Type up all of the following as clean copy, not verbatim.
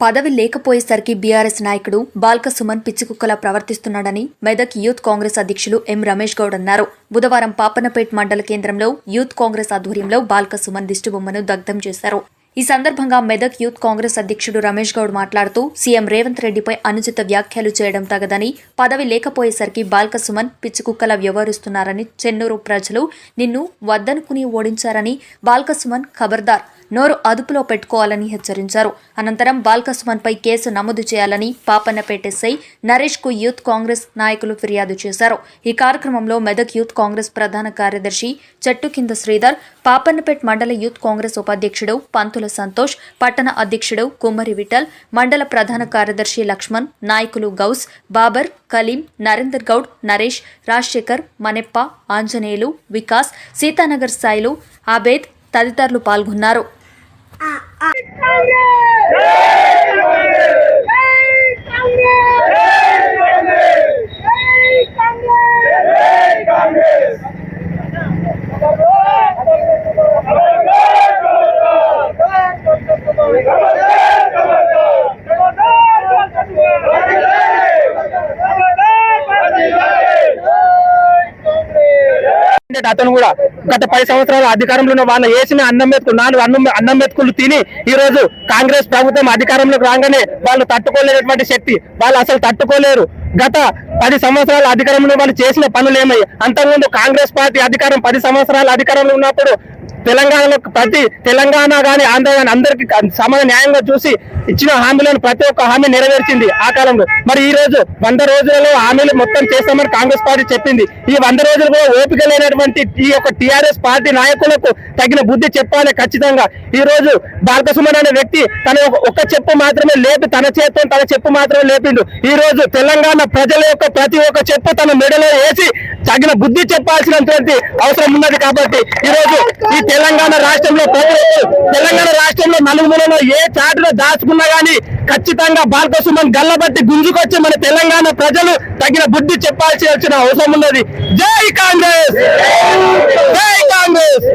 పదవి లేకపోయేసరికి బీఆర్ఎస్ నాయకుడు బాల్క సుమన్ పిచ్చికుక్కలా ప్రవర్తిస్తున్నాడని మెదక్ యూత్ కాంగ్రెస్ అధ్యక్షులు ఎం రమేష్ గౌడ్ అన్నారు. బుధవారం పాపన్నపేట్ మండల కేంద్రంలో యూత్ కాంగ్రెస్ ఆధ్వర్యంలో బాల్క సుమన్ దిష్టిబొమ్మను దగ్ధం చేశారు. ఈ సందర్భంగా మెదక్ యూత్ కాంగ్రెస్ అధ్యక్షుడు రమేష్ గౌడ్ మాట్లాడుతూ సీఎం రేవంత్ రెడ్డిపై అనుచిత వ్యాఖ్యలు చేయడం తగదని, పదవి లేకపోయేసరికి బాల్క సుమన్ పిచ్చికుక్కలా వ్యవహరిస్తున్నారని, చెన్నూరు ప్రజలు నిన్ను వద్దనుకుని ఓడించారని, బాల్క సుమన్ ఖబర్దార్ నోరు అదుపులో పెట్టుకోవాలని హెచ్చరించారు. అనంతరం బాల్క సుమన్ పై కేసు నమోదు చేయాలని పాపన్నపేట ఎస్ఐ నరేష్ కు యూత్ కాంగ్రెస్ నాయకులు ఫిర్యాదు చేశారు. ఈ కార్యక్రమంలో మెదక్ యూత్ కాంగ్రెస్ ప్రధాన కార్యదర్శి చెట్టు కింద శ్రీధర్, పాపన్నపేట్ మండల యూత్ కాంగ్రెస్ ఉపాధ్యక్షుడు పంతుల సంతోష్, పట్టణ అధ్యక్షుడు కుమ్మరి విఠల్, మండల ప్రధాన కార్యదర్శి లక్ష్మణ్, నాయకులు గౌస్, బాబర్, కలీం, నరేందర్ గౌడ్, నరేష్, రాజశేఖర్, మనెప్ప, ఆంజనేయులు, వికాస్, సీతానగర్ సాయిలు, ఆబేద్ తదితరులు పాల్గొన్నారు. అతను కూడా గత 10 సంవత్సరాల అధికారంలో ఉన్న వాళ్ళు వేసిన అన్నం మెతుకులు తిని ఈ రోజు కాంగ్రెస్ ప్రభుత్వం అధికారంలోకి రాగానే వాళ్ళు తట్టుకోలేనటువంటి శక్తి, వాళ్ళు అసలు తట్టుకోలేరు. గత 10 సంవత్సరాల అధికారంలో వాళ్ళు చేసిన పనులు ఏమయ్యి? అంతకుముందు కాంగ్రెస్ పార్టీ అధికారం 10 సంవత్సరాల అధికారంలో ఉన్నప్పుడు తెలంగాణ కానీ ఆంధ్ర కానీ అందరికి సమాన న్యాయంగా చూసి ఇచ్చిన హామీలను ప్రతి ఒక్క హామీ నెరవేర్చింది ఆ కాలంలో. మరి ఈ రోజు 100 రోజులలో హామీలు మొత్తం చేస్తామని కాంగ్రెస్ పార్టీ చెప్పింది. ఈ 100 రోజులు కూడా ఓపిక లేనటువంటి ఈ యొక్క టీఆర్ఎస్ పార్టీ నాయకులకు తగిన బుద్ధి చెప్పాలి ఖచ్చితంగా. ఈ రోజు బాల్క సుమన్ అనే వ్యక్తి తన ఒక చెప్పు మాత్రమే లేపి తన చెప్పు మాత్రమే లేపిండు. ఈ రోజు తెలంగాణ ప్రజల యొక్క ప్రతి ఒక్క చెప్పు తన మెడలో వేసి తగిన బుద్ధి చెప్పాల్సినటువంటి అవసరం ఉన్నది. కాబట్టి ఈ రోజు ఈ తెలంగాణ రాష్ట్రంలో నలుగురులో ఏ చాటులో దాచుకున్నా గానీ ఖచ్చితంగా బాల్క సుమన్ గల్లబట్టి గుంజుకొచ్చి మన తెలంగాణ ప్రజలు తగిన బుద్ధి చెప్పాల్సిన అవసరం ఉన్నది. జై కాంగ్రెస్, జై కాంగ్రెస్.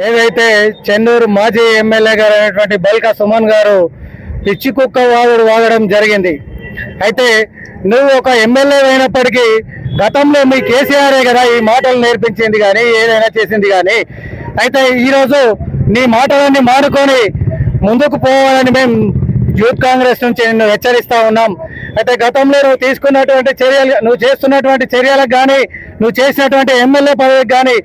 ఏదైతే చెన్నూరు మాజీ ఎమ్మెల్యే గారు అయినటువంటి బాల్క సుమన్ గారు పిచ్చి కుక్క వాగడం జరిగింది. అయితే నువ్వు ఒక ఎమ్మెల్యే అయినప్పటికీ గతంలో మీ కేసీఆరే కదా ఈ మాటలు నేర్పించింది కానీ ఏదైనా చేసింది కానీ. అయితే ఈరోజు నీ మాటలన్నీ మానుకొని ముందుకు పోవాలని మేము యూత్ కాంగ్రెస్ నుంచి నిన్ను హెచ్చరిస్తా ఉన్నాం. అయితే గతంలో నువ్వు చేస్తున్నటువంటి చర్యలకు కానీ నువ్వు చేసినటువంటి ఎమ్మెల్యే పదవికి కానీ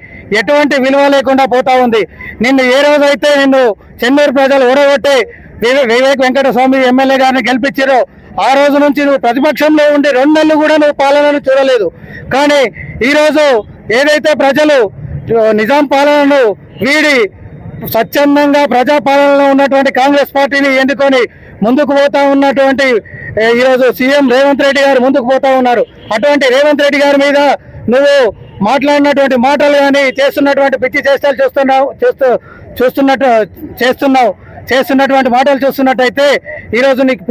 ఎటువంటి విలువ లేకుండా పోతా ఉంది. నిన్ను ఏ రోజైతే నిన్ను చెన్నూరు ప్రజలు ఓడగొట్టి వివేక్ వెంకటస్వామి ఎమ్మెల్యే గారిని గెలిపించారో ఆ రోజు నుంచి నువ్వు ప్రతిపక్షంలో ఉండి 2 నెలలు కూడా నువ్వు పాలనను చూడలేదు. కానీ ఈరోజు ఏదైతే ప్రజలు నిజాం పాలనను వీడి స్వచ్ఛందంగా ప్రజాపాలనలో ఉన్నటువంటి కాంగ్రెస్ పార్టీని ఎన్నుకొని ముందుకు పోతా ఉన్నటువంటి ఈరోజు సీఎం రేవంత్ రెడ్డి గారు ముందుకు పోతా ఉన్నారు. అటువంటి రేవంత్ రెడ్డి గారి మీద నువ్వు మాట్లాడినటువంటి మాటలు కానీ చేస్తున్నటువంటి పిచ్చి చేష్టలు చేస్తున్నటువంటి మాటలు చూస్తున్నట్టయితే ఈరోజు నీకు